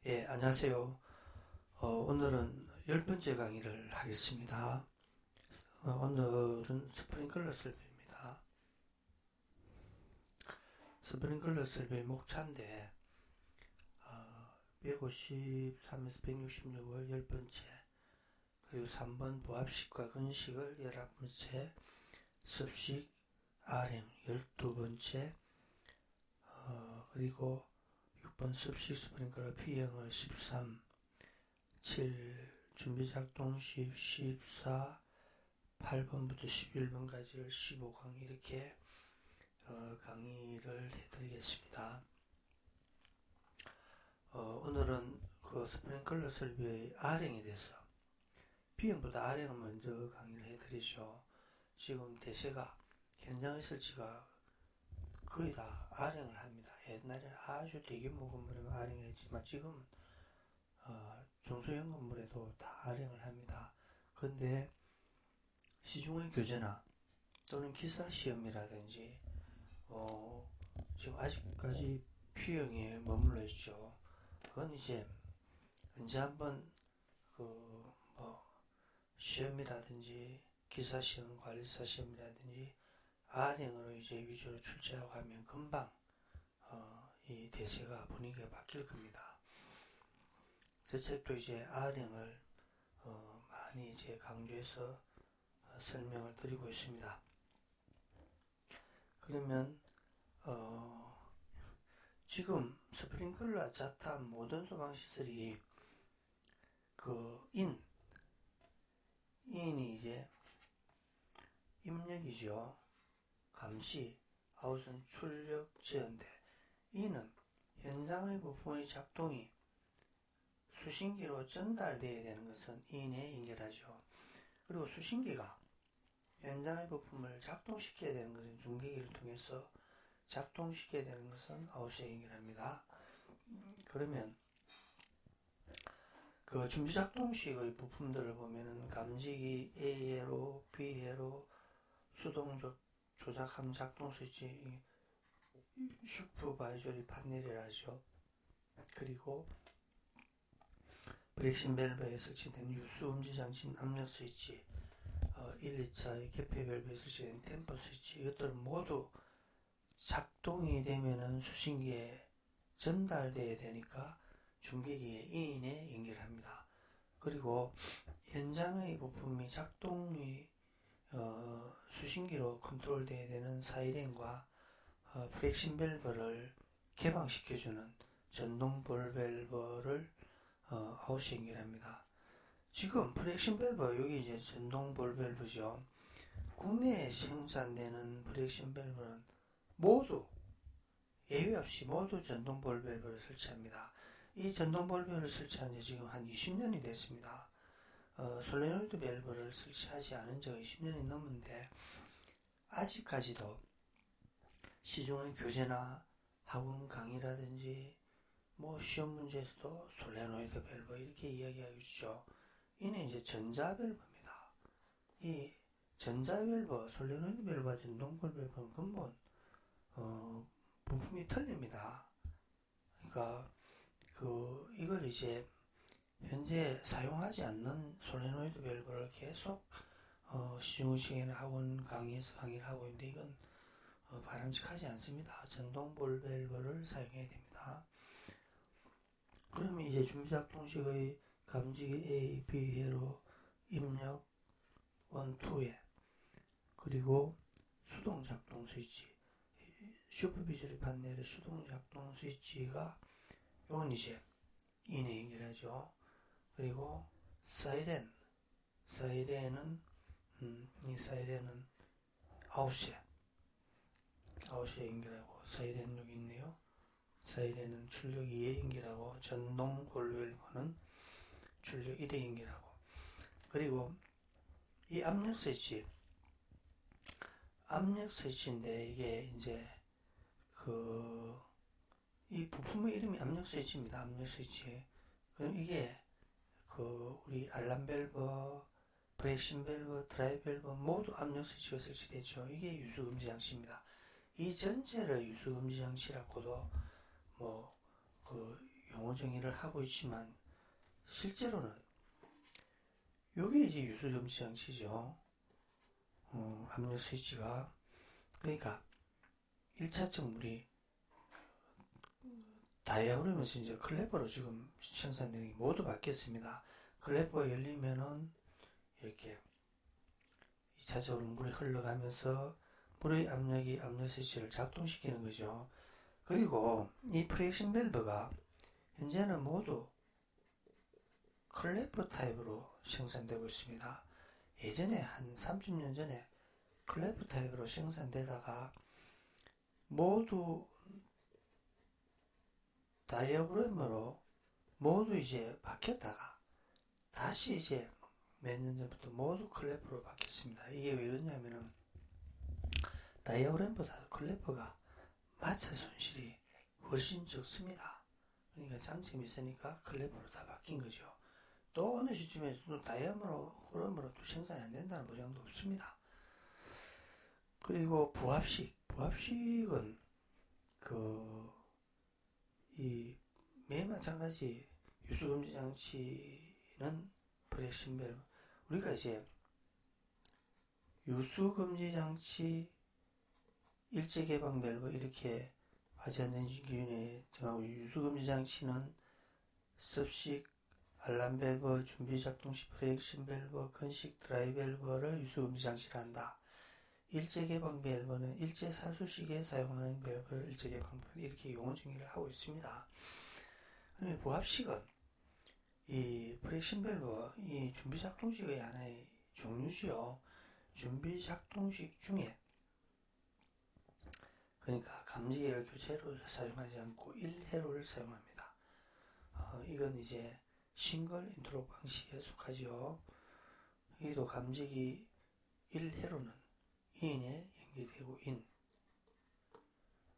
예, 안녕하세요. 오늘은 10번째 강의를 하겠습니다. 오늘은 스프링클러 설비입니다. 스프링클러 설비 목차인데, 153에서 166을 10번째, 그리고 3번 부합식과 건식을 11번째, 습식 RM 12번째, 그리고 6번 습식 스프링클러 P형을 13, 7 준비작동 시 14, 8번부터 11번까지를 15강의 이렇게 강의를 해드리겠습니다. 오늘은 그 스프링클러 설비의 R형에 대해서 B형보다 R형을 먼저 강의를 해드리죠. 지금 대세가 현장의 설치가 거의 다 R형을 합니다. 옛날에는 아주 대규모 건물에만 R형을 했지만 지금은 중소형 건물에도 다 R형을 합니다. 그런데 시중의 교재나 또는 기사시험이라든지 지금 아직까지 P형에 머물러 있죠. 그건 이제 언제 한번 시험이라든지 기사시험, 관리사시험이라든지 R형으로 이제 위주로 출제하고 하면 금방 이 대세가 분위기가 바뀔 겁니다. 제 책도 이제 R형을 많이 이제 강조해서 설명을 드리고 있습니다. 그러면 지금 스프링클러, 자탄 모든 소방시설이 인이 이제 입력이죠. 감시, 아웃은 출력, 제어인데 인은 현장의 부품의 작동이 수신기로 전달되어야 되는 것은 인에 연결하죠. 그리고 수신기가 현장의 부품을 작동시켜야 되는 것은 중계기를 통해서 작동시켜야 되는 것은 아웃에 연결합니다. 그러면 그 준비작동식의 부품들을 보면은 감지기 A회로, B회로, 수동 조작함 작동 스위치, 슈퍼바이저리 판넬이라죠. 그리고 브렉신 밸브에 설치된 유수 음지 장치 압력 스위치, 1, 2차의 개폐 밸브에 설치된 템퍼 스위치, 이것들은 모두 작동이 되면은 수신기에 전달돼야 되니까 중계기에 인에 연결합니다. 그리고 현장의 부품이 작동이 수신기로 컨트롤돼야 되는 사이렌과 프렉신 밸브를 개방시켜주는 전동 볼 밸브를 아웃에 연결합니다. 지금 프렉신 밸브, 여기 이제 전동 볼 밸브죠. 국내에 생산되는 프렉신 밸브는 모두 예외 없이 모두 전동 볼 밸브를 설치합니다. 이 전동 볼 밸브를 설치한 지 지금 한 20년이 됐습니다. 솔레노이드 밸브를 설치하지 않은 지가 20년이 넘었는데 아직까지도 시중의 교재나 학원 강의라든지 시험 문제에서도 솔레노이드 밸브 이렇게 이야기하고 있죠. 이는 이제 전자 밸브입니다. 이 전자 밸브, 솔레노이드 밸브와 전동 볼 밸브는 근본 부품이 틀립니다. 그러니까 이걸 이제 현재 사용하지 않는 솔레노이드 밸브를 계속 시중의식에는 학원 강의에서 강의를 하고 있는데 이건 바람직하지 않습니다. 전동 볼 밸브를 사용해야 됩니다. 그러면 이제 준비작동식의 감지기 A, B회로 입력 1, 2회, 그리고 수동작동 스위치, 슈퍼비저리 판넬의 수동작동 스위치가 이건 이제 인에 연결하죠. 그리고 사이렌은 이 사이렌은 아웃에 연결하고, 사이렌 여기 있네요. 사이렌은 출력 2에 연결하고, 전동 볼 밸브는 출력 1에 연결하고, 그리고 이 압력 스위치인데 이게 이제 이 부품의 이름이 압력 스위치입니다. 압력 스위치. 그럼 이게 우리 알람 밸브, 브레이킹 밸브, 드라이브 밸브 모두 압력 스위치가 설치되죠. 이게 유수 금지 장치입니다. 이 전체를 유수 금지 장치라고도 용어 정의를 하고 있지만 실제로는 요게 이제 유수 점지 장치죠. 압력 스위치가. 그러니까 1차적 물이 다이아그램에서 이제 클래퍼로 지금 생산되는 게 모두 바뀌었습니다. 클래퍼가 열리면은 이렇게 2차적으로 물이 흘러가면서 물의 압력이 압력 스위치를 작동시키는 거죠. 그리고 이 프레션 밸브가 현재는 모두 클래퍼 타입으로 생산되고 있습니다. 예전에 한 30년 전에 클래퍼 타입으로 생산되다가 모두 다이어그램으로 모두 이제 바뀌었다가 다시 이제 몇 년 전부터 모두 클래퍼로 바뀌었습니다. 이게 왜 그러냐면은 다이어그램보다 클래퍼가 마찰 손실이 훨씬 적습니다. 그러니까 장점이 있으니까 클래퍼로 다 바뀐 거죠. 또 어느 시점에서도 다이아그램으로 또 생산이 안 된다는 보장도 없습니다. 그리고 부합식은 매일 마찬가지 유수금지 장치는 프레션 밸브. 우리가 이제 유수금지 장치, 일제개방 밸브 이렇게 화재안전지 기준에 정하고, 유수금지 장치는 습식, 알람 밸브, 준비 작동 시 프레션 밸브, 건식 드라이 밸브를 유수금지 장치를 한다. 일제개방 밸브는 일제 사수 시기에 사용하는 밸브를 일제개방 밸브, 이렇게 용어 정의를 하고 있습니다. 부합식은 이 프레션 밸브, 이 준비 작동식의 하나의 종류지요. 준비 작동식 중에, 그러니까 감지기를 교체로 사용하지 않고 1회로를 사용합니다. 이건 이제 싱글 인트로 방식에 속하죠. 여기도 감지기 1회로는 인에 연결되고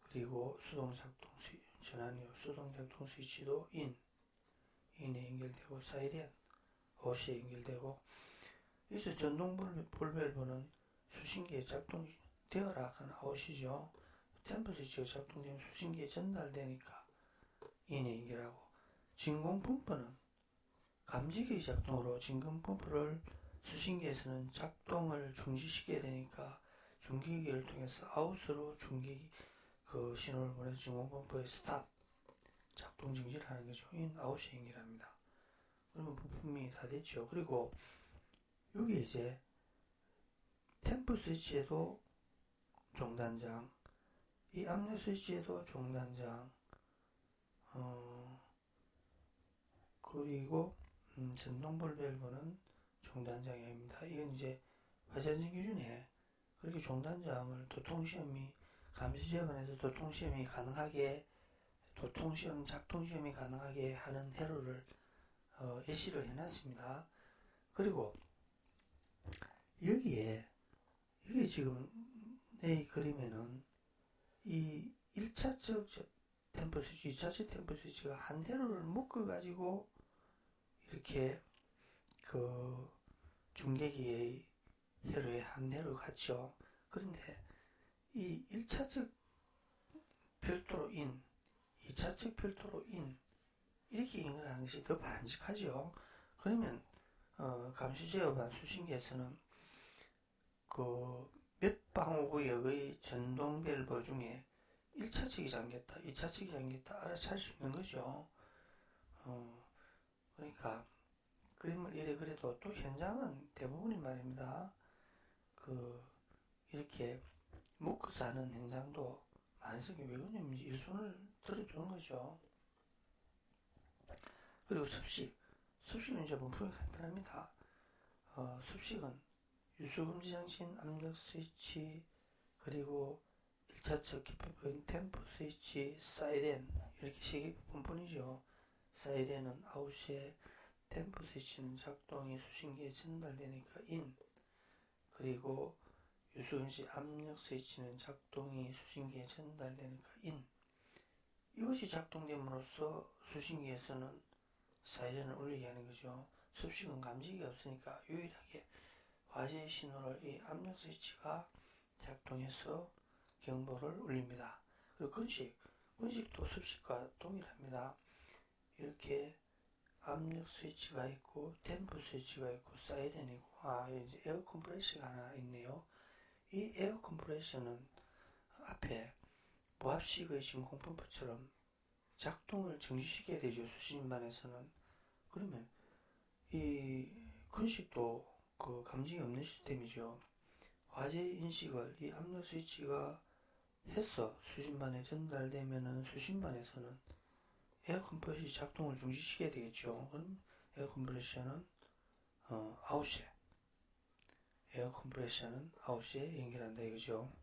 그리고 수동작동 스위치, 전환이요. 수동작동 스위치도 인에 연결되고, 사이렌 OC에 연결되고, 여기서 전동 볼 밸브는 수신기에 작동되어라 하는 아웃이죠. 템프 스위치가 작동되면 수신기에 전달되니까 인에 연결하고, 진공 펌프는 감지기 작동으로 진공 펌프를 수신기에서는 작동을 중지시켜야 되니까 중기기를 통해서 아웃으로 중기기 신호를 보내서 진공 펌프의 스탑, 작동 정지를 하는 거죠. 인, 아웃에 연결합니다. 그러면 부품이 다 됐죠. 그리고 여기 이제 템프 스위치에도 종단장, 이 압력 스위치에도 종단장, 그리고 전동볼 밸브는 종단장이 아닙니다. 이건 이제 화재안전 기준에 그렇게 종단장을 도통시험이, 감시지역원에서 도통시험이 가능하게, 도통시험, 작동시험이 가능하게 하는 회로를 예시를 해놨습니다. 그리고 여기에 지금 내 그림에는 이 1차적 템포 스위치, 2차적 템포 스위치가 한 회로를 묶어가지고 이렇게 중계기의 회로에 한 회로 같죠. 그런데 이 1차적 별도로 인, 2차적 별도로 인, 이렇게 연결하는 것이 더 바람직하죠. 그러면 감시제어반 수신기에서는 몇 방호구역의 전동 밸브 중에 1차측이 잠겼다, 2차측이 잠겼다 알아챌 수 있는 거죠. 그러니까 그림을 이래 그래도 또 현장은 대부분이 말입니다. 이렇게 묶어서 하는 현장도 많으니까 왜 그러냐면 일손을 들어주는 거죠. 그리고 습식은 이제 분포가 간단합니다. 습식은 유수금지 장치인 압력 스위치, 그리고 1차적 기표포인 템포 스위치, 사이렌, 이렇게 세 개 부분뿐이죠. 사이렌은 아웃에, 템포 스위치는 작동이 수신기에 전달되니까 인, 그리고 유수금지 압력 스위치는 작동이 수신기에 전달되니까 인. 이것이 작동됨으로써 수신기에서는 사이렌을 울리게 하는 거죠. 습식은 감지기가 없으니까 유일하게 화재 신호를 이 압력 스위치가 작동해서 경보를 울립니다. 그리고 건식도 습식과 동일합니다. 이렇게 압력 스위치가 있고 템포 스위치가 있고 사이렌이고 이제 에어 컴프레셔가 하나 있네요. 이 에어 컴프레셔는 앞에 보합식의 진공 펌프처럼 작동을 정지시켜야 되죠. 수신반에서는. 그러면 이 건식도 그 감정이 없는 시스템이죠. 화재 인식을 이 압력 스위치가 해서 수신반에 전달되면은 수신반에서는 에어 컴프레셔 작동을 중지시켜야 되겠죠. 그럼 에어 컴프레셔는 아웃시에 에어 컴프레셔는 아웃시에 연결한다 이거죠.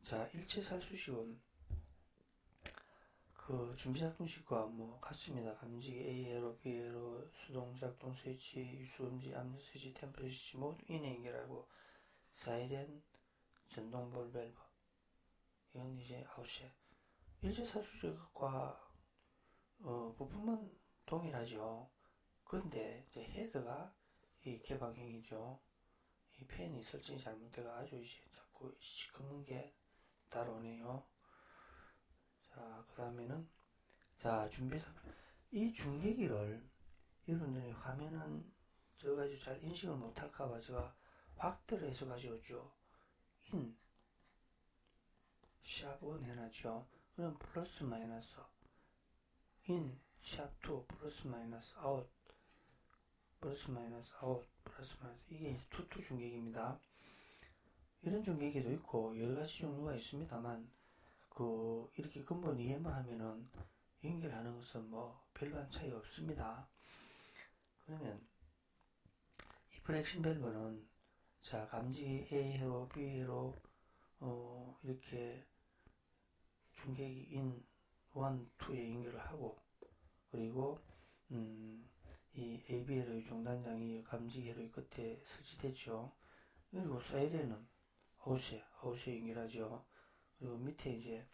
자, 일체살수식은 그 준비작동식과 같습니다. 감지기 A회로, B회로, 수동작동 스위치, 유수금지, 압력 스위치, 템퍼 스위치 모두 인에 연결하고 사이렌, 전동 볼 밸브 이건 이제 아웃시에 일체살수식과 부품은 동일하죠. 그런데 이제 헤드가 이 개방형이죠. 이 팬이 설정이 잘못돼가 아주 이제 자꾸 시커먼 게 따라오네요. 자, 그 다음에는 이 중계기를 여러분들이 화면은 저가지고 잘 인식을 못할까봐 제가 확대를 해서 가져오죠. 인 샵1 해놨죠. 그럼 플러스 마이너스 인 샵2 플러스 마이너스 아웃 플러스 마이너스 아웃 플러스 마이너스 이게 투투 중계기입니다. 이런 중계기도 있고 여러가지 종류가 있습니다만 이렇게 근본 이해만 하면은 연결하는 것은 별반 차이 없습니다. 그러면 이 프렉션 밸브는 자, 감지기 A회로 B회로 이렇게 중계기 인 1, 2에 연결을 하고 그리고 이 AB회로의 종단장이 감지기회로의 끝에 설치됐죠. 그리고 사이렌은 아웃에 연결하죠. 그리고 밑에 이제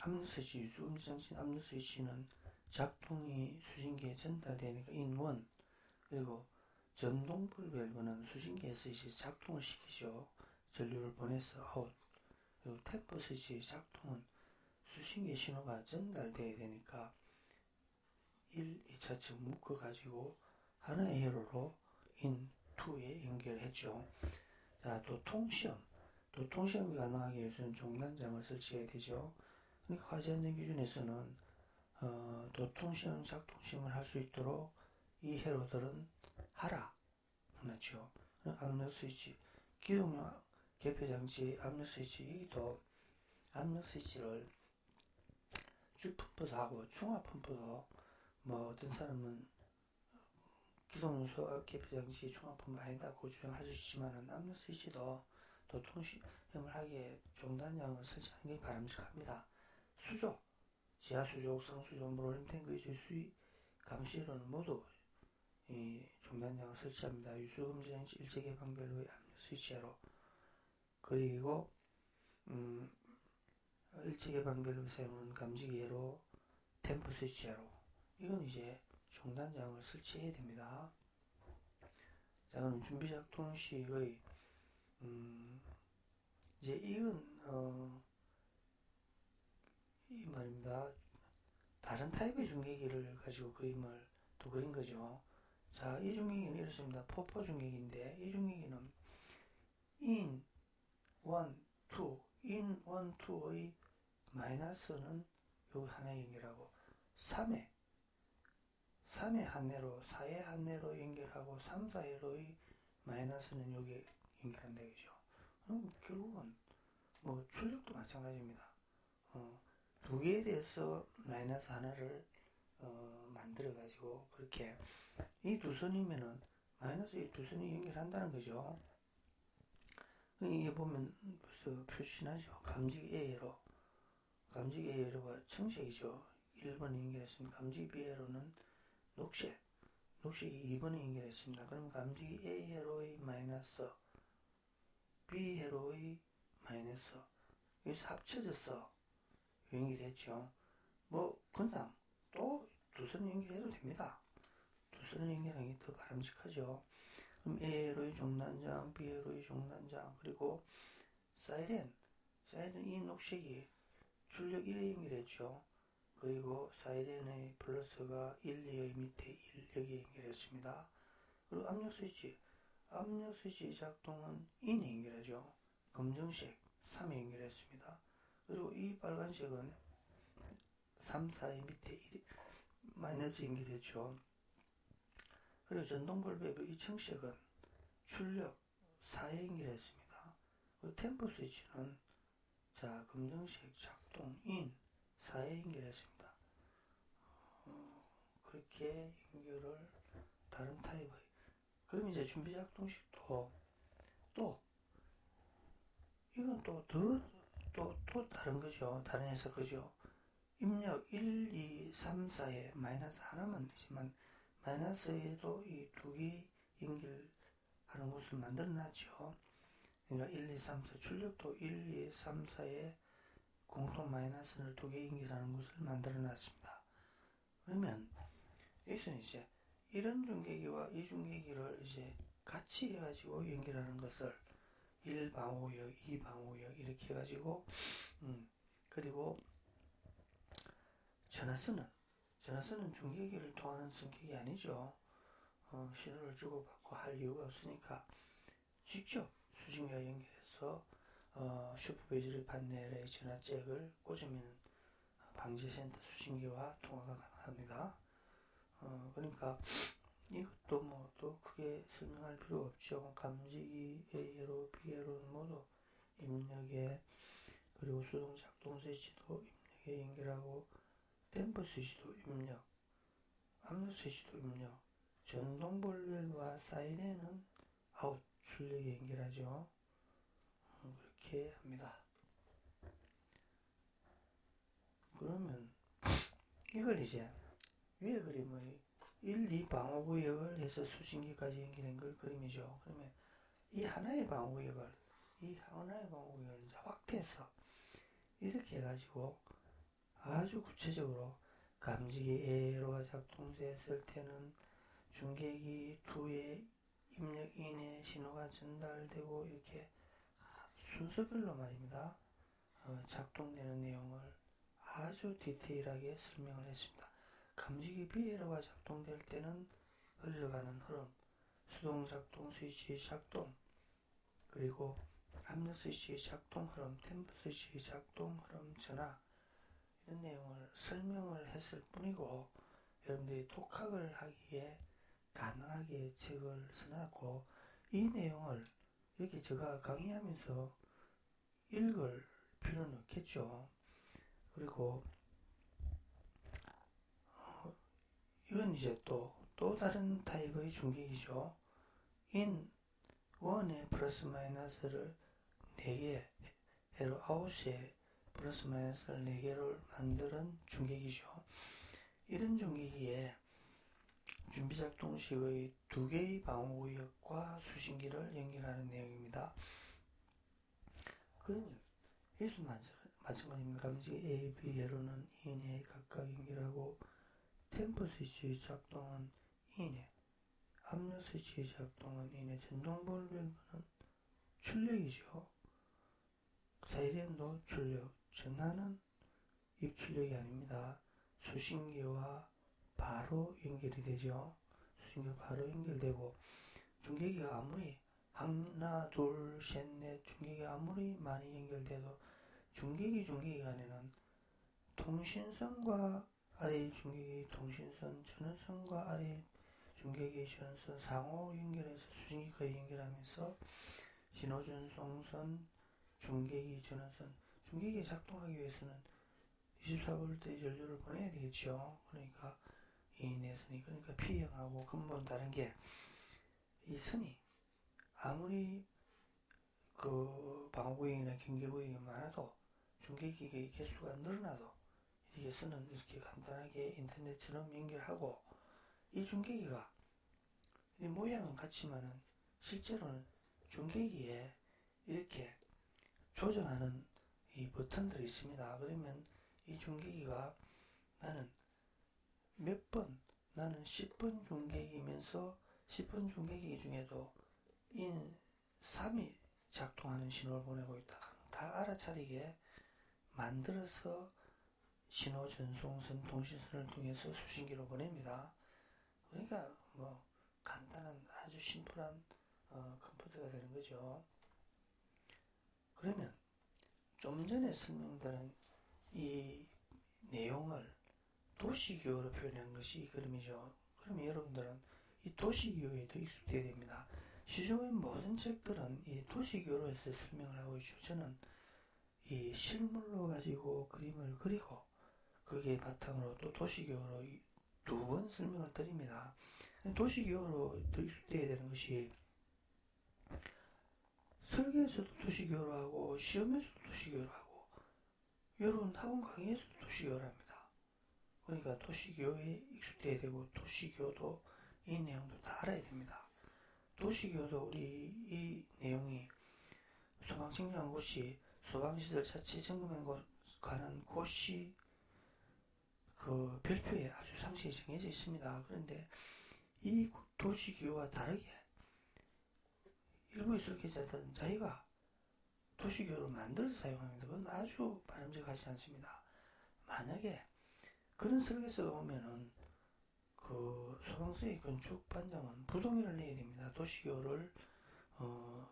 압력 스위치, 유수금지 장치 압력 스위치는 작동이 수신기에 전달되니까 인1 그리고 전동불 밸브는 수신기에서 이제 작동을 시키죠. 전류를 보내서 아웃. 그리고 템퍼 스위치의 작동은 수신기 신호가 전달돼야 되니까 1, 2차측 묶어가지고 하나의 회로로 인 2에 연결했죠. 자, 또 통시험이 가능하기 위해서는 종단장을 설치해야 되죠. 그러니까 화재안전 기준에서는 도통시험, 작동시험을 할 수 있도록 이 회로들은 하라 해놨죠. 압력 스위치, 기동용 개폐장치 압력 스위치 여기도 압력 스위치를 주펌프도 하고 중화펌프도 어떤 사람은 기동용 개폐장치 중화펌프 아니다 고 주장할 수 있지만은 압력 스위치도 도통시험을 하기에 종단장을 설치하는 게 바람직합니다. 수조, 지하수조, 옥상수조, 물올림 탱크의 수위 감시로는 모두 이 종단장을 설치합니다. 유수금지장치 일체개방별로의 압력 스위치로 그리고 일체개방별로 사용하는 감지기로 템포 스위치로 이건 이제 종단장을 설치해야 됩니다. 자, 그럼 준비작동식의 이제 이건 이 말입니다. 다른 타입의 중계기를 가지고 그림을 또 그린 거죠. 자, 이 중계기는 이렇습니다. 포포 중계기인데 이 중계기는 in 1, 2, in 1, 2의 마이너스는 여기 하나에 연결하고 3의 한 내로 4의 한 내로 연결하고 3, 4회로의 마이너스는 여기 연결한다 이거죠. 결국은 출력도 마찬가지입니다. 두 개에 대해서 마이너스 하나를 만들어 가지고 그렇게 이 두 선이면은 마이너스 이 두 선이 연결한다는 거죠. 이게 보면 벌써 표시나죠. 감지기 A회로가 청색이죠. 1번에 연결했습니다. 감지기 B회로는 녹색이 2번에 연결했습니다. 그럼 감지기 A회로의 마이너스 B회로의 마이너스 여기서 합쳐져서 연결했죠. 그냥 또 두 선 연결해도 됩니다. 두 선 연결하는 게 더 바람직하죠. 그럼 A회로의 종단장, B회로의 종단장, 그리고 사이렌 이 녹색이 출력 1에 연결했죠. 그리고 사이렌의 플러스가 1, 2의 밑에 1 여기 연결했습니다. 그리고 압력 스위치 작동은 인에 연결하죠. 검정색 3에 연결했습니다. 그리고 이 빨간색은 3, 4의 밑에 1, 마이너스 연결했죠. 그리고 전동볼베의 이 청색은 출력 4에 연결했습니다. 그리고 템포 스위치는 자 검정색 작동 인 4에 연결했습니다. 그렇게 연결을 다른 타입의 그럼 이제 준비 작동식도 또 이건 또 다른 거죠. 다른 해석 그죠. 입력 1, 2, 3, 4에 마이너스 하나만 되지만 마이너스에도 이 두 개 연결하는 곳을 만들어 놨죠. 그러니까 1, 2, 3, 4 출력도 1, 2, 3, 4에 공통 마이너스를 두 개 연결하는 곳을 만들어 놨습니다. 그러면 여기서는 이제 이런 중계기와 이 중계기를 이제 같이 해가지고 연결하는 것을 1방호역, 2방호역 이렇게 해가지고 그리고 전화선은 중계기를 통하는 성격이 아니죠. 신호를 주고받고 할 이유가 없으니까 직접 수신기와 연결해서 슈퍼베이저리 판넬의 전화잭을 꽂으면 방지센터 수신기와 통화가 가능합니다. 그러니까 이것도 뭐 또 크게 설명할 필요 없죠. 감지기 A로 B로는 모두 입력에 그리고 수동 작동 스위치도 입력에 연결하고 댐퍼 스위치도 입력, 압력 스위치도 입력, 전동 볼벨과 사이렌은 아웃 출력에 연결하죠. 그렇게 합니다. 그러면 이걸 이제 위에 그림의 1, 2 방호구역을 해서 수신기까지 연결한 걸 그림이죠. 그러면 이 하나의 방호구역을 이제 확대해서 이렇게 해가지고 아주 구체적으로 감지기 A로가 작동됐을 때는 중계기 2의 입력 인에 신호가 전달되고 이렇게 순서별로 말입니다. 작동되는 내용을 아주 디테일하게 설명을 했습니다. 감지기 B에러가 작동될 때는 흘러가는 흐름, 수동 작동 스위치의 작동, 그리고 압력 스위치의 작동 흐름, 템포 스위치의 작동 흐름, 전화 이런 내용을 설명을 했을 뿐이고 여러분들이 독학을 하기에 가능하게 책을 써놨고 이 내용을 이렇게 제가 강의하면서 읽을 필요는 없겠죠. 그리고 이건 이제 또 다른 타입의 중계기죠. 인 1의 플러스 마이너스를 4개 해로 아웃에 플러스 마이너스를 4개를 만드는 중계기죠. 이런 중계기에 준비작동식의 2개의 방호구역과 수신기를 연결하는 내용입니다. 그러면 여기서 마찬가지입니다. 감지기 A, B, 예로는 인에 각각 연결하고 템포 스위치의 작동은 인에, 압력 스위치의 작동은 인에, 전동 볼밸브는 출력이죠. 사이렌도 출력, 전화는 입출력이 아닙니다. 수신기와 바로 연결이 되죠. 수신기와 바로 연결되고 중계기가 아무리 하나, 둘, 셋, 넷 중계기가 아무리 많이 연결돼도 중계기 간에는 통신선과 아래 중계기 통신선, 전원선과 아래 중계기 전원선 상호 연결해서 수신기까지 연결하면서 신호전송선, 중계기 전원선, 중계기 작동하기 위해서는 24V 전류를 보내야 되겠죠. 그러니까 이 내선이 그러니까 P형하고 근본 다른 게 이 선이 아무리 그 방호구역이나 경계구역이 많아도 중계기의 개수가 늘어나도 이렇게 선은 이렇게 간단하게 인터넷처럼 연결하고 이 중계기가 이 모양은 같지만은 실제로는 중계기에 이렇게 조정하는 이 버튼들이 있습니다. 그러면 이 중계기가 나는 10번 중계기면서 10번 중계기 중에도 인 3이 작동하는 신호를 보내고 있다. 다 알아차리게 만들어서 신호 전송선 통신선을 통해서 수신기로 보냅니다. 그러니까 뭐 간단한 아주 심플한 컴퓨터가 되는 거죠. 그러면 좀 전에 설명드린 이 내용을 도시기호로 표현한 것이 이 그림이죠. 그러면 여러분들은 이 도시기호에 더 익숙해야 됩니다. 시중의 모든 책들은 이 도시기호로 해서 설명을 하고 있죠. 저는 이 실물로 가지고 그림을 그리고 거기에 바탕으로 또 도시기호로 두 번 설명을 드립니다. 도시기호로 더 익숙해야 되는 것이 설계에서도 도시기호로 하고 시험에서도 도시기호로 하고 여러분 학원 강의에서도 도시기호를 합니다. 그러니까 도시기호에 익숙해야 되고 도시기호도 이 내용도 다 알아야 됩니다. 도시기호도 우리 이 내용이 소방청장 곳이 소방시설 자체 점검에 관한 곳이 그 별표에 아주 상세히 정해져 있습니다. 그런데 이 도시기호와 다르게 일부의 설계자들은 자기가 도시기호를 만들어서 사용합니다. 그건 아주 바람직하지 않습니다. 만약에 그런 설계서가 오면은 그 소방서의 건축 반장은 부동의를 내야 됩니다. 도시기호를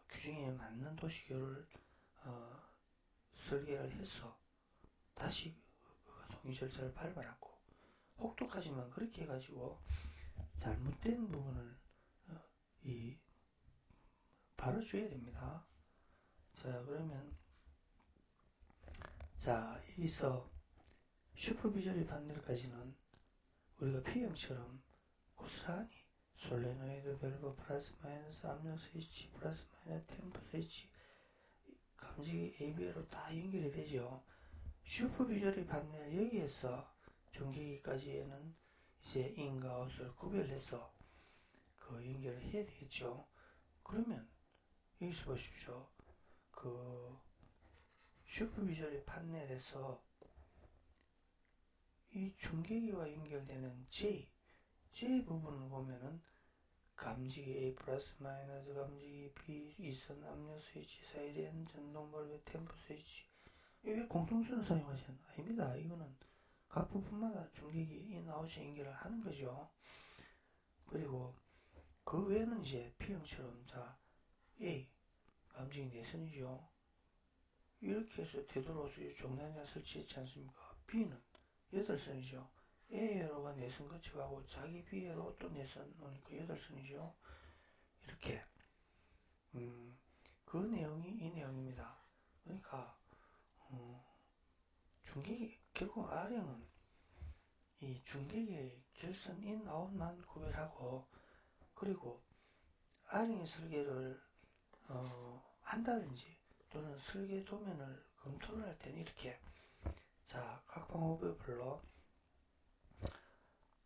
규정에 맞는 도시기호를 설계를 해서 다시 동의 절차를 밟아놨고 혹독하지만 그렇게 해가지고 잘못된 부분을 바로 줘야 됩니다. 자, 그러면 여기서 슈퍼비저리 판넬까지는 우리가 P형처럼 고스란히 솔레노이드 밸브 플러스 마이너스 압력 스위치 플러스 마이너스 템프 스위치 감지기 ABA로 다 연결이 되죠. 슈퍼비저리 판넬 여기에서 전기기까지는 이제 인과 아웃을 구별해서 그 연결을 해야 되겠죠. 그러면 여기서 보십시오. 그 슈퍼비저리 판넬에서 이 중계기와 연결되는 J 부분을 보면은 감지기 A 플러스 마이너스, 감지기 B, 이선 압력 스위치, 사이렌, 전동 볼베, 템프 스위치. 왜 공통선을 사용하지 않나? 아닙니다. 이거는 각 부분마다 중계기 인, 아웃에 연결을 하는 거죠. 그리고 그 외에는 이제 P형처럼 A 감지기 내선이죠. 이렇게 해서 되돌아서 종단장 설치했지 않습니까? B는 8선이죠. A로가 내선 거쳐가고 자기 B로 또 내선 오니까 8선이죠. 이렇게 그 내용이 이 내용입니다. 그러니까 중계기 결국 R형은 이 중계기의 결선 인, 아웃만 구별하고 그리고 R형의 설계를 한다든지 또는 설계 도면을 검토를 할 때는 이렇게 각 방법별로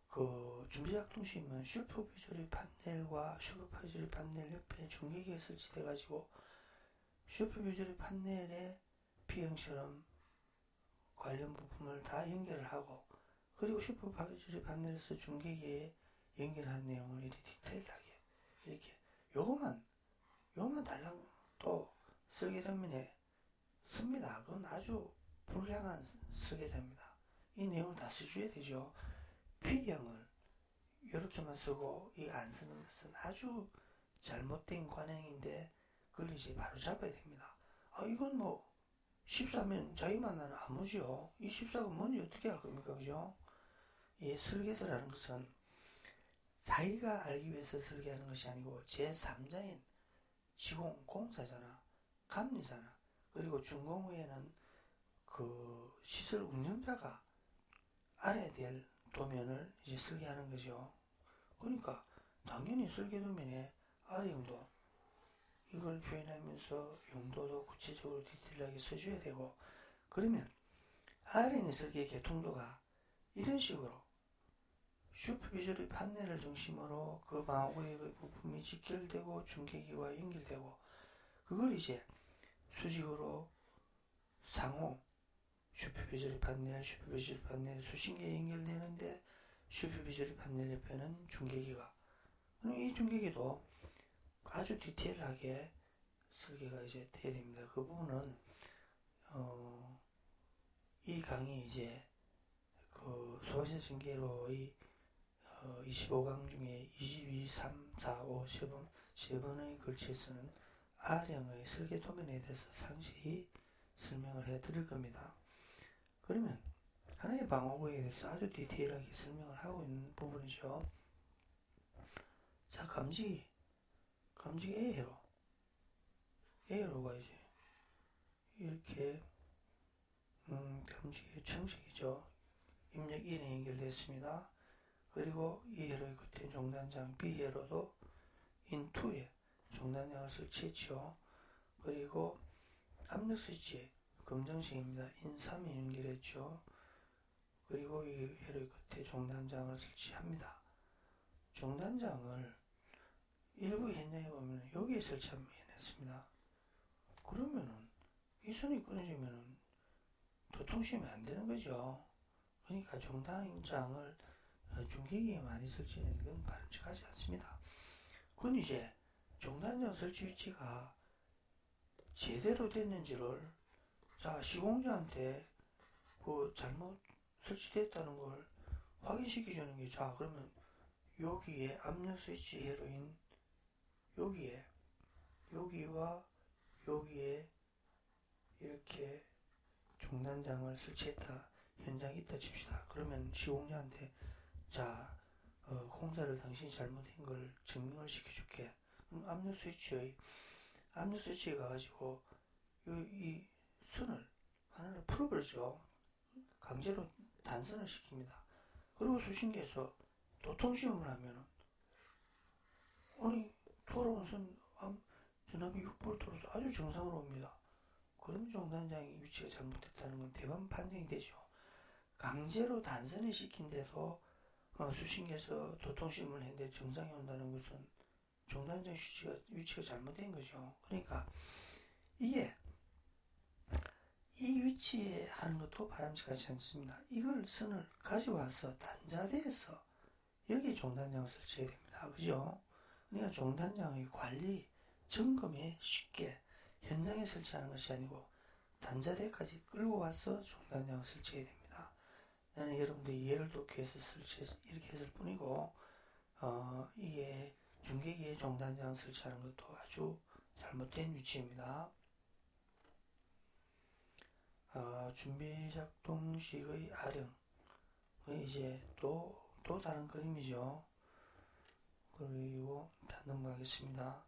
그 준비작동식이면 슈퍼비저리 판넬과 슈퍼비저리 판넬 옆에 중계기가 설치돼 가지고 슈퍼비저리 판넬에 P형처럼 관련 부품을 다 연결을 하고 그리고 슈퍼비저리 판넬에서 중계기에 연결한 내용을 이렇게 디테일하게 이렇게 요거만 달랑 또 설계도면에 씁니다. 그건 아주 불량한 설계자입니다. 이 내용을 다 써줘야 되죠. P형을 이렇게만 쓰고 이 안 쓰는 것은 아주 잘못된 관행인데 그걸 이제 바로 잡아야 됩니다. 이건 뭐 14면 자기만 안 무지요. 이 14가 뭔지 어떻게 할 겁니까? 그죠? 이 설계서라는 것은 자기가 알기 위해서 설계하는 것이 아니고 제3자인 시공, 공사잖아, 감리잖아. 그리고 준공 후에는 그 시설 운영자가 알아야 될 도면을 이제 설계하는 거죠. 그러니까 당연히 설계 도면에 R형도 이걸 표현하면서 용도도 구체적으로 디테일하게 써줘야 되고 그러면 R형의 설계 개통도가 이런 식으로 슈퍼비저리 판넬을 중심으로 그 방어구의 부품이 직결되고 중계기와 연결되고 그걸 이제 수직으로 상호 슈퍼비저리 판넬 수신기에 연결되는데 슈퍼비저리 판넬 옆에는 중계기가 이 중계기도 아주 디테일하게 설계가 이제 돼야 됩니다. 그 부분은 이 강의 이제 소방시설 전기회로의 25강 중에 22, 3, 4, 5, 3번에 걸쳐서는 R형의 설계 도면에 대해서 상세히 설명을 해 드릴 겁니다. 그러면 하나의 방어구에 대해서 아주 디테일하게 설명을 하고 있는 부분이죠. 자, 감지기 A회로가 이제 이렇게 감지기 청색이죠. 입력 1에 연결됐습니다. 그리고 이 회로의 끝에 종단장 B회로도 인2에 종단장을 설치했죠. 그리고 압력 스위치 검정색입니다. 인3에 연결했죠. 그리고 이 회로의 끝에 종단장을 설치합니다. 종단장을 일부 현장에 보면 여기에 설치하면 해냈습니다. 그러면은 이 선이 끊어지면은 도통시면 안 되는 거죠. 그러니까 종단장을 중계기에 많이 설치하는 건 바람직하지 않습니다. 그건 이제 종단장 설치 위치가 제대로 됐는지를 시공자한테 잘못 설치됐다는 걸 확인시켜 주는 게, 그러면 여기에 압력 스위치 회로인 여기와 여기에 이렇게 종단장을 설치했다, 현장에 있다 칩시다. 그러면 시공자한테 공사를 당신이 잘못한 걸 증명을 시켜줄게. 압력 스위치에 가가지고 이 선을 하나를 풀어버리죠. 강제로 단선을 시킵니다. 그리고 수신기에서 도통시험을 하면은 돌아온 선 전압이 6V로서 아주 정상으로 옵니다. 그럼 종단장의 위치가 잘못됐다는 건 대반 판정이 되죠. 강제로 단선을 시킨데도 수신기에서 도통시험을 했는데 정상이 온다는 것은 종단장 위치가 잘못된 거죠. 그러니까 이게 이 위치에 하는 것도 바람직하지 않습니다. 이걸 선을 가져와서 단자대에서 여기 종단장을 설치해야 됩니다. 그죠? 그러니까 종단장의 관리, 점검에 쉽게 현장에 설치하는 것이 아니고 단자대까지 끌고 와서 종단장을 설치해야 됩니다. 나는 여러분들이 예를 돕기 위해서 이렇게 했을 뿐이고, 이게 중계기에 종단장 설치하는 것도 아주 잘못된 위치입니다. 준비 작동식의 R형 이제 또 다른 그림이죠. 그리고 넘어가겠습니다.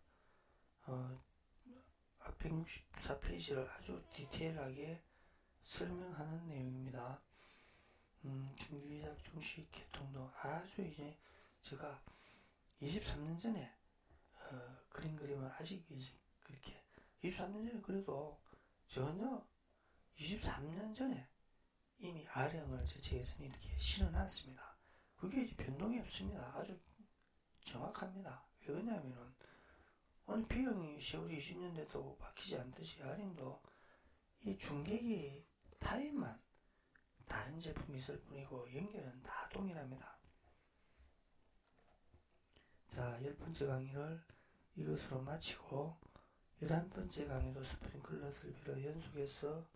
164페이지를 아주 디테일하게 설명하는 내용입니다. 준비 작동식 개통도 아주 이제 제가 23년 전에 그림을 아직 그렇게 23년 전에 그래도 전혀 23년 전에 이미 R형을 제 책에서는 이렇게 실어놨습니다. 그게 이제 변동이 없습니다. 아주 정확합니다. 왜 그러냐면은 B형이 세월이 20년 돼도 바뀌지 않듯이 R형도 이 중계기 타입만 다른 제품이 있을 뿐이고 연결은 다 동일합니다. 자, 10번째 강의를 이것으로 마치고 11번째 강의도 스프링클러 설비를 연속해서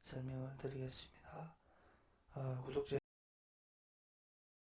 설명을 드리겠습니다. 구독자